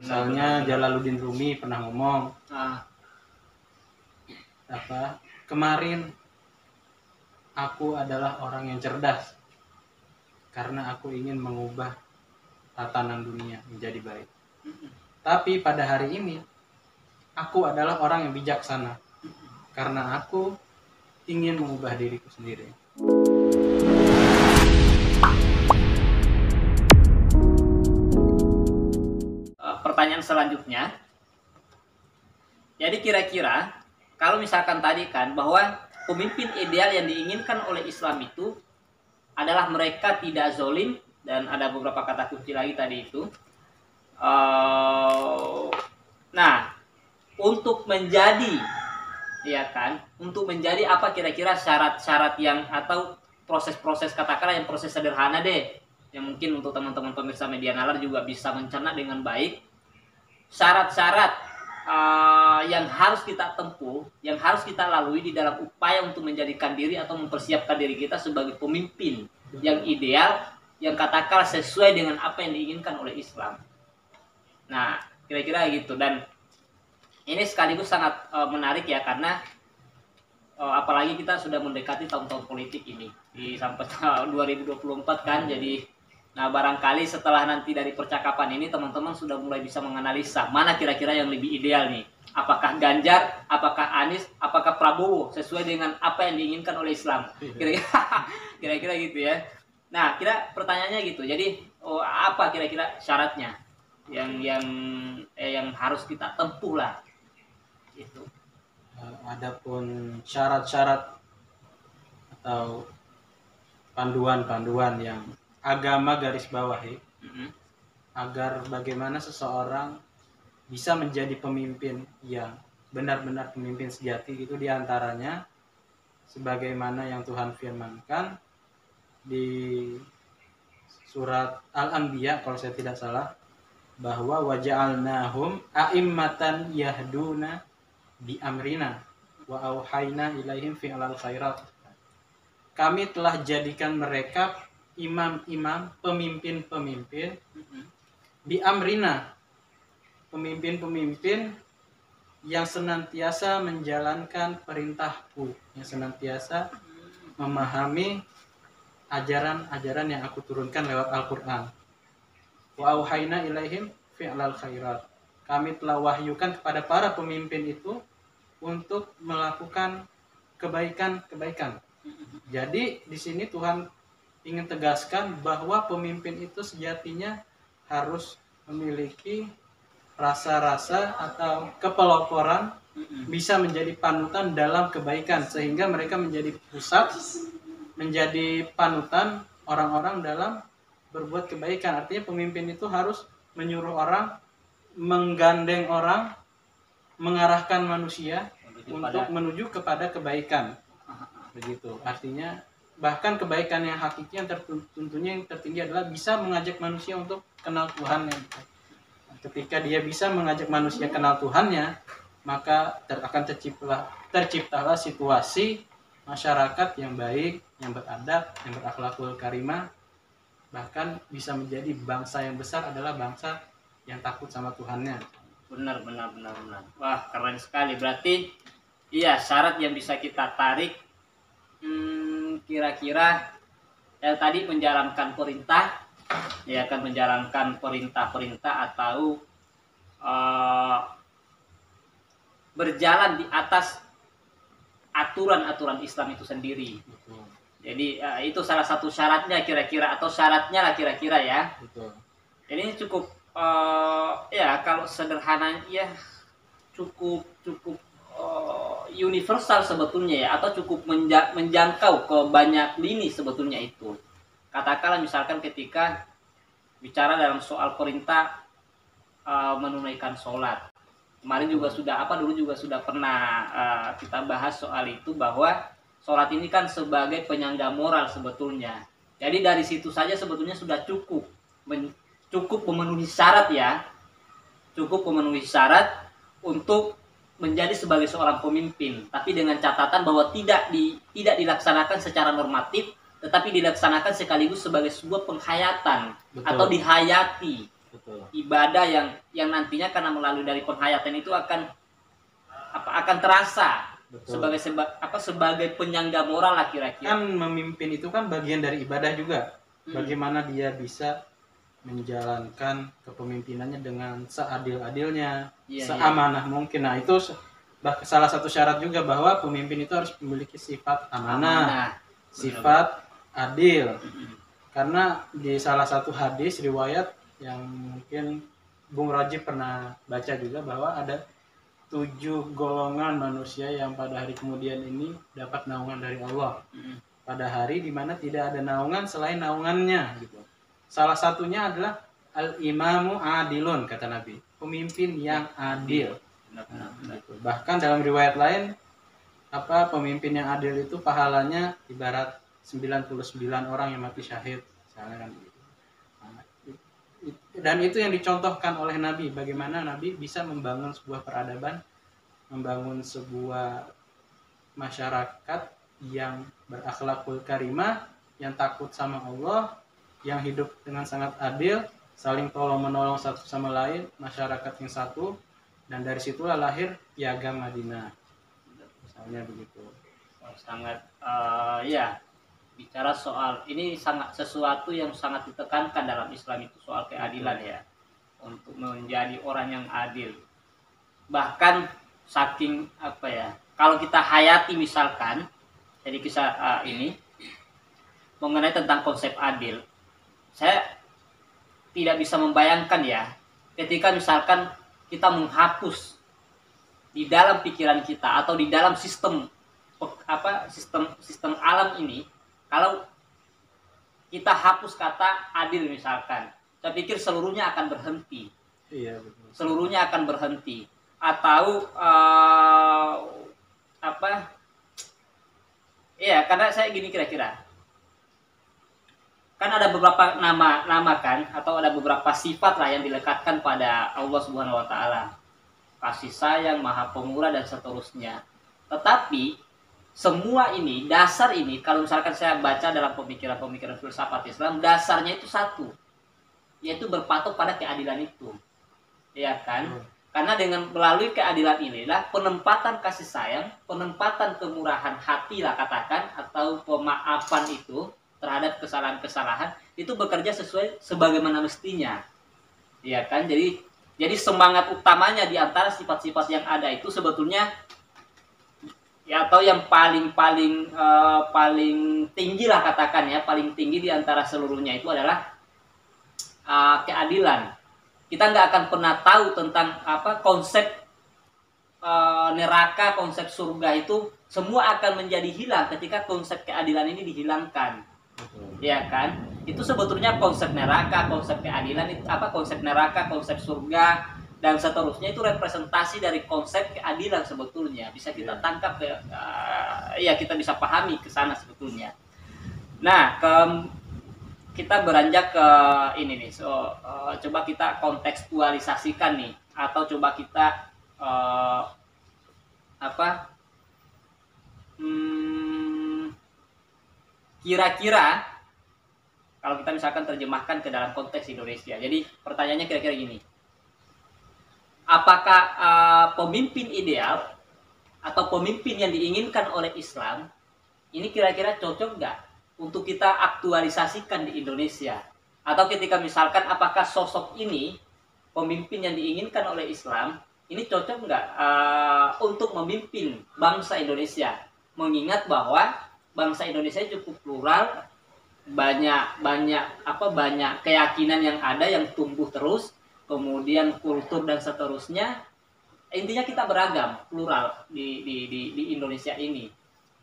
Misalnya Jalaluddin Rumi pernah ngomong kemarin aku adalah orang yang cerdas karena aku ingin mengubah tatanan dunia menjadi baik. Tapi pada hari ini aku adalah orang yang bijaksana karena aku ingin mengubah diriku sendiri. Pertanyaan selanjutnya, jadi kira-kira kalau misalkan tadi kan bahwa pemimpin ideal yang diinginkan oleh Islam itu adalah mereka tidak zolim, dan ada beberapa kata kunci lagi tadi itu. Nah, untuk menjadi, ya kan, untuk menjadi apa kira-kira syarat-syarat yang atau proses-proses, katakanlah yang proses sederhana deh, yang mungkin untuk teman-teman pemirsa Media Nalar juga bisa mencerna dengan baik. Syarat-syarat yang harus kita tempuh, yang harus kita lalui di dalam upaya untuk menjadikan diri atau mempersiapkan diri kita sebagai pemimpin yang ideal, yang katakanlah sesuai dengan apa yang diinginkan oleh Islam. Nah, kira-kira gitu. Dan ini sekaligus sangat menarik ya, karena apalagi kita sudah mendekati tahun-tahun politik ini sampai tahun 2024 kan. Jadi nah, barangkali setelah nanti dari percakapan ini teman-teman sudah mulai bisa menganalisa mana kira-kira yang lebih ideal nih. Apakah Ganjar, apakah Anies, apakah Prabowo, sesuai dengan apa yang diinginkan oleh Islam. Kira-kira gitu ya. Nah, kira pertanyaannya gitu. Jadi apa kira-kira syaratnya yang harus kita tempuh lah. Itu. Adapun syarat-syarat atau panduan-panduan yang agama garis bawahi agar bagaimana seseorang bisa menjadi pemimpin yang benar-benar pemimpin sejati, itu diantaranya sebagaimana yang Tuhan firmankan di surat Al-Anbiya kalau saya tidak salah, bahwa waja'alnahum a'immatan yahduna bi amrina wa auhayna ilaihim fi'lal khairat. Kami telah jadikan mereka imam-imam, pemimpin-pemimpin bi amrina, pemimpin-pemimpin yang senantiasa menjalankan perintahku, yang senantiasa memahami ajaran-ajaran yang aku turunkan lewat Al-Quran. Wa auhayna ilaihim fi'lal khairat. Kami telah wahyukan kepada para pemimpin itu untuk melakukan kebaikan-kebaikan. Jadi di sini Tuhan ingin tegaskan bahwa pemimpin itu sejatinya harus memiliki rasa-rasa atau kepeloporan, bisa menjadi panutan dalam kebaikan, sehingga mereka menjadi pusat, menjadi panutan orang-orang dalam berbuat kebaikan. Artinya pemimpin itu harus menyuruh orang, menggandeng orang, mengarahkan manusia untuk menuju kepada kebaikan. Begitu. Artinya bahkan kebaikan yang hakiki yang tentunya yang tertinggi adalah bisa mengajak manusia untuk kenal Tuhannya. Ketika dia bisa mengajak manusia kenal Tuhannya, maka akan terciptalah situasi masyarakat yang baik, yang beradab, yang berakhlakul karimah, bahkan bisa menjadi bangsa yang besar adalah bangsa yang takut sama Tuhannya. Benar. Wah, keren sekali. Berarti iya, syarat yang bisa kita tarik kira-kira yang tadi menjalankan perintah, ya kan, menjalankan perintah-perintah atau berjalan di atas aturan-aturan Islam itu sendiri. Betul. Jadi itu salah satu syaratnya kira-kira, atau syaratnya lah kira-kira ya. Betul. Jadi ini cukup ya kalau sederhana ya cukup universal sebetulnya ya, atau cukup menjangkau ke banyak lini sebetulnya itu. Katakanlah misalkan ketika bicara dalam soal perintah menunaikan sholat. Kemarin juga dulu juga sudah pernah kita bahas soal itu, bahwa sholat ini kan sebagai penyangga moral sebetulnya. Jadi dari situ saja sebetulnya sudah cukup memenuhi syarat ya. Cukup memenuhi syarat untuk menjadi sebagai seorang pemimpin, tapi dengan catatan bahwa tidak dilaksanakan secara normatif, tetapi dilaksanakan sekaligus sebagai sebuah penghayatan. Betul. Atau dihayati. Betul. ibadah yang nantinya karena melalui dari penghayatan itu akan terasa Betul. sebagai penyangga moral lah kira-kira. Kan memimpin itu kan bagian dari ibadah juga. Bagaimana dia bisa menjalankan kepemimpinannya dengan seadil-adilnya, Iya, seamanah mungkin. Nah, itu salah satu syarat juga bahwa pemimpin itu harus memiliki sifat amanah, sifat adil. Karena di salah satu hadis riwayat yang mungkin Bung Raji pernah baca juga bahwa ada 7 golongan manusia yang pada hari kemudian ini dapat naungan dari Allah. Pada hari di mana tidak ada naungan selain naungannya gitu. Salah satunya adalah al-imamu adilun, kata Nabi, pemimpin yang adil. Gitu. Bahkan dalam riwayat lain pemimpin yang adil itu pahalanya ibarat 99 orang yang mati syahid misalnya kan gitu. Dan itu yang dicontohkan oleh Nabi, bagaimana Nabi bisa membangun sebuah peradaban, membangun sebuah masyarakat yang berakhlakul karimah, yang takut sama Allah, yang hidup dengan sangat adil, saling tolong menolong satu sama lain, masyarakat yang satu, dan dari situlah lahir Piagam Madinah, misalnya begitu. Sangat ya, bicara soal ini sangat sesuatu yang sangat ditekankan dalam Islam itu soal keadilan ya, untuk menjadi orang yang adil. Bahkan saking kalau kita hayati misalkan jadi kisah ini mengenai tentang konsep adil, saya tidak bisa membayangkan ya ketika misalkan kita menghapus di dalam pikiran kita atau di dalam sistem alam ini, kalau kita hapus kata adil misalkan, saya pikir seluruhnya akan berhenti. Iya, betul. Seluruhnya akan berhenti. Atau ya, karena saya gini kira-kira. Kan ada beberapa nama kan, atau ada beberapa sifat lah yang dilekatkan pada Allah Subhanahu wa taala. Kasih sayang, Maha Pemurah dan seterusnya. Tetapi semua ini, dasar ini, kalau misalkan saya baca dalam pemikiran filsafat Islam, dasarnya itu satu, yaitu berpatok pada keadilan itu, ya kan? Karena dengan melalui keadilan inilah penempatan kasih sayang, penempatan kemurahan hati lah katakan, atau pemaafan itu terhadap kesalahan-kesalahan itu bekerja sesuai sebagaimana mestinya, ya kan? Jadi semangat utamanya di antara sifat-sifat yang ada itu sebetulnya ya, atau yang paling tinggi lah katakan ya, paling tinggi di antara seluruhnya itu adalah keadilan. Kita nggak akan pernah tahu tentang konsep neraka, konsep surga itu semua akan menjadi hilang ketika konsep keadilan ini dihilangkan. Ya kan? Itu sebetulnya konsep neraka, konsep keadilan itu konsep neraka, konsep surga dan seterusnya itu representasi dari konsep keadilan sebetulnya. Bisa kita tangkap kita bisa pahami ke sana sebetulnya. Nah, kita beranjak ke ini nih. Coba kita kontekstualisasikan nih, atau coba kita kira-kira kalau kita misalkan terjemahkan ke dalam konteks Indonesia. Jadi pertanyaannya kira-kira gini. Apakah pemimpin ideal atau pemimpin yang diinginkan oleh Islam ini kira-kira cocok nggak untuk kita aktualisasikan di Indonesia? Atau ketika misalkan apakah sosok ini, pemimpin yang diinginkan oleh Islam, ini cocok nggak untuk memimpin bangsa Indonesia? Mengingat bahwa bangsa Indonesia cukup plural, banyak keyakinan yang ada yang tumbuh terus, kemudian kultur dan seterusnya. Intinya kita beragam, plural di Indonesia ini,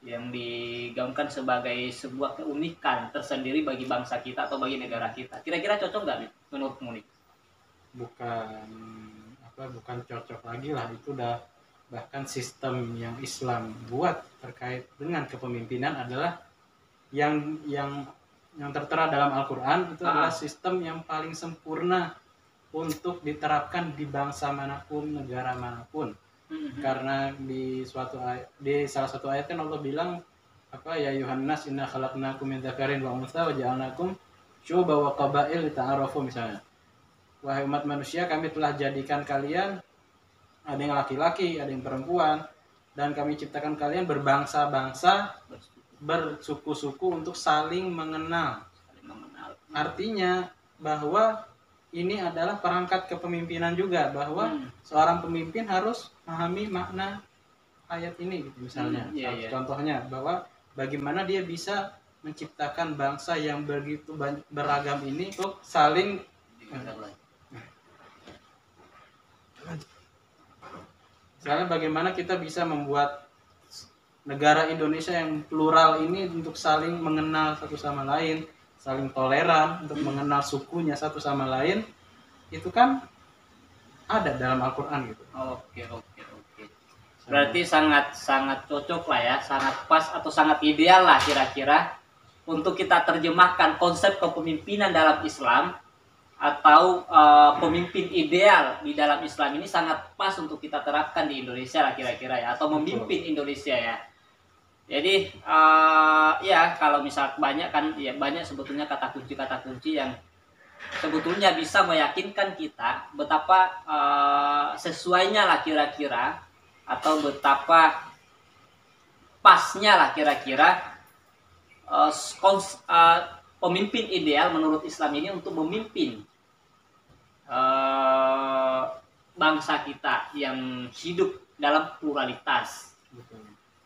yang digaungkan sebagai sebuah keunikan tersendiri bagi bangsa kita atau bagi negara kita. Kira-kira cocok nggak menurutmu nih? Bukan cocok lagi lah, itu udah bahkan sistem yang Islam buat terkait dengan kepemimpinan adalah yang tertera dalam Al-Quran itu adalah sistem yang paling sempurna untuk diterapkan di bangsa manapun, negara manapun. Karena di salah satu ayat kan Allah bilang ya Yuhannas inna khalaqnakum min dzakarin wa untha wa ja'alnakum syu'uban wa qabail lita'arafu misalnya. wahai umat manusia, kami telah jadikan kalian, ada yang laki-laki, ada yang perempuan, dan kami ciptakan kalian berbangsa-bangsa, bersuku-suku untuk saling mengenal. Artinya bahwa ini adalah perangkat kepemimpinan juga, bahwa seorang pemimpin harus memahami makna ayat ini gitu, misalnya. Contohnya bahwa bagaimana dia bisa menciptakan bangsa yang begitu beragam ini untuk saling misalnya bagaimana kita bisa membuat negara Indonesia yang plural ini untuk saling mengenal satu sama lain, saling toleran, untuk mengenal sukunya satu sama lain, itu kan ada dalam Al-Quran gitu. Oke. Berarti sangat cocok lah ya, sangat pas atau sangat ideal lah kira-kira untuk kita terjemahkan konsep kepemimpinan dalam Islam atau pemimpin ideal di dalam Islam ini sangat pas untuk kita terapkan di Indonesia lah kira-kira ya, atau memimpin Indonesia ya. Jadi ya kalau misal banyak kan ya, banyak sebetulnya kata kunci yang sebetulnya bisa meyakinkan kita betapa sesuainya lah kira-kira atau betapa pasnya lah kira-kira pemimpin ideal menurut Islam ini untuk memimpin bangsa kita yang hidup dalam pluralitas.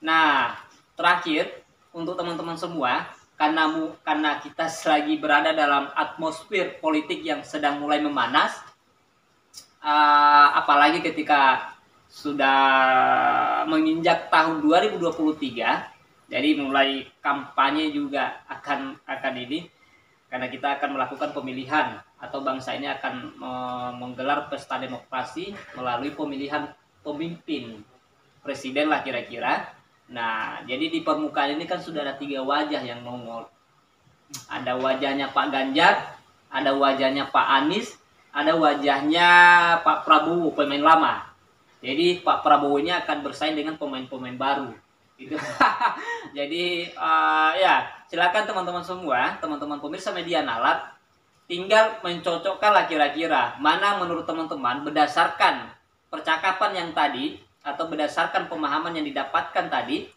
Nah, terakhir untuk teman-teman semua, karena kita selagi berada dalam atmosfer politik yang sedang mulai memanas, apalagi ketika sudah menginjak tahun 2023, jadi mulai kampanye juga akan ini, karena kita akan melakukan pemilihan atau bangsa ini akan menggelar pesta demokrasi melalui pemilihan pemimpin presiden lah kira-kira. Nah, jadi di permukaan ini kan sudah ada 3 wajah yang nongol. Ada wajahnya Pak Ganjar, ada wajahnya Pak Anies, ada wajahnya Pak Prabowo, pemain lama. Jadi Pak Prabowo ini akan bersaing dengan pemain-pemain baru. Gitu. Jadi ya silakan teman-teman semua, teman-teman pemirsa media nalar, tinggal mencocokkan lah kira-kira mana menurut teman-teman berdasarkan percakapan yang tadi atau berdasarkan pemahaman yang didapatkan tadi,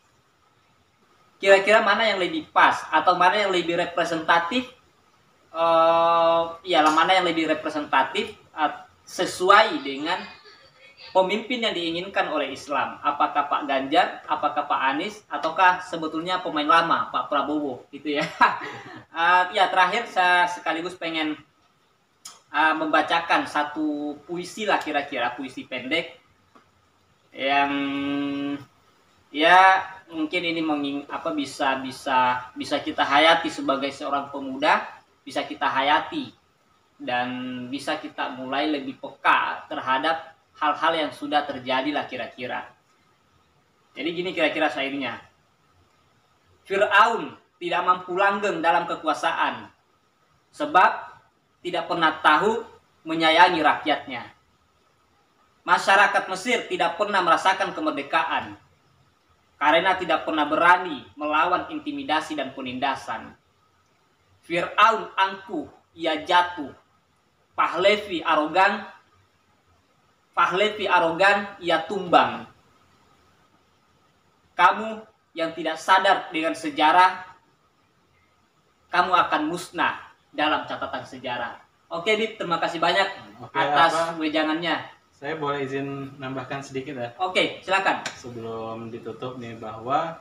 kira-kira mana yang lebih pas atau mana yang lebih representatif, mana yang lebih representatif sesuai dengan pemimpin yang diinginkan oleh Islam. Apakah Pak Ganjar, apakah Pak Anies, ataukah sebetulnya pemain lama Pak Prabowo, gitu ya. Ya terakhir saya sekaligus pengen membacakan satu puisi lah kira-kira, puisi pendek yang ya mungkin ini bisa kita hayati sebagai seorang pemuda, bisa kita hayati dan bisa kita mulai lebih peka terhadap hal-hal yang sudah terjadi lah kira-kira. Jadi gini kira-kira syairnya. Fir'aun tidak mampu langgeng dalam kekuasaan, sebab tidak pernah tahu menyayangi rakyatnya. Masyarakat Mesir tidak pernah merasakan kemerdekaan, karena tidak pernah berani melawan intimidasi dan penindasan. Fir'aun angkuh, ia jatuh. Pahlavi arogan, ia tumbang. Kamu yang tidak sadar dengan sejarah, kamu akan musnah dalam catatan sejarah. Oke, Dit, terima kasih banyak atas wejangannya. Saya boleh izin nambahkan sedikit ya? Oke, silakan. Sebelum ditutup nih, bahwa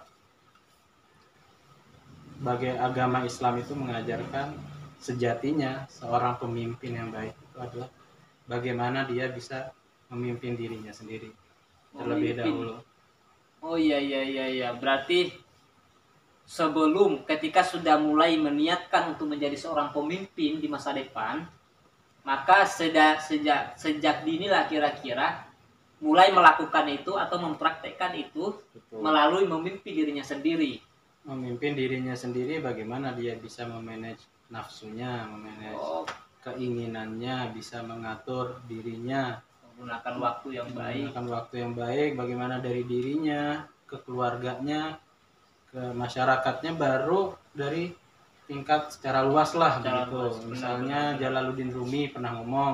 sebagai agama Islam itu mengajarkan sejatinya seorang pemimpin yang baik itu adalah bagaimana dia bisa memimpin dirinya sendiri terlebih dahulu. Oh iya. Berarti sebelum ketika sudah mulai meniatkan untuk menjadi seorang pemimpin di masa depan, maka sejak dinilah kira-kira mulai melakukan itu atau mempraktekkan itu. Betul. Melalui memimpin dirinya sendiri. Memimpin dirinya sendiri, bagaimana dia bisa memanage nafsunya, memanage keinginannya, bisa mengatur dirinya, menggunakan waktu yang baik, bagaimana dari dirinya ke keluarganya, ke masyarakatnya, baru dari tingkat secara luas lah Secara begitu. luas, Misalnya benar. Jalaluddin Rumi pernah ngomong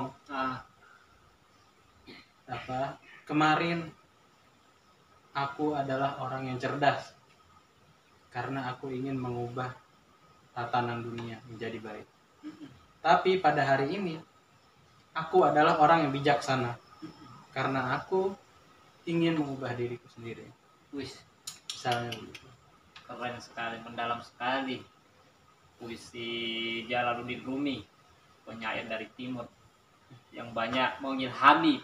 kemarin aku adalah orang yang cerdas karena aku ingin mengubah tatanan dunia menjadi baik. Tapi pada hari ini aku adalah orang yang bijaksana karena aku ingin mengubah diriku sendiri. Wih, Misalnya begitu. keren sekali, mendalam sekali puisi Jalaluddin Rumi, penyair dari timur yang banyak mengilhami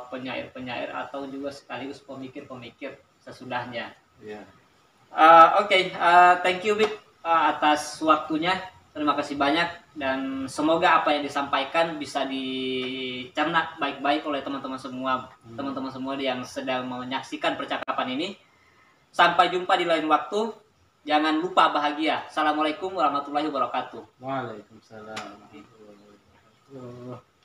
penyair-penyair atau juga sekaligus pemikir-pemikir sesudahnya. Yeah. Oke, thank you Bib atas waktunya. Terima kasih banyak dan semoga apa yang disampaikan bisa dicerna baik-baik oleh teman-teman semua yang sedang menyaksikan percakapan ini. Sampai jumpa di lain waktu. Jangan lupa bahagia. Assalamualaikum warahmatullahi wabarakatuh. Waalaikumsalam warahmatullahi wabarakatuh.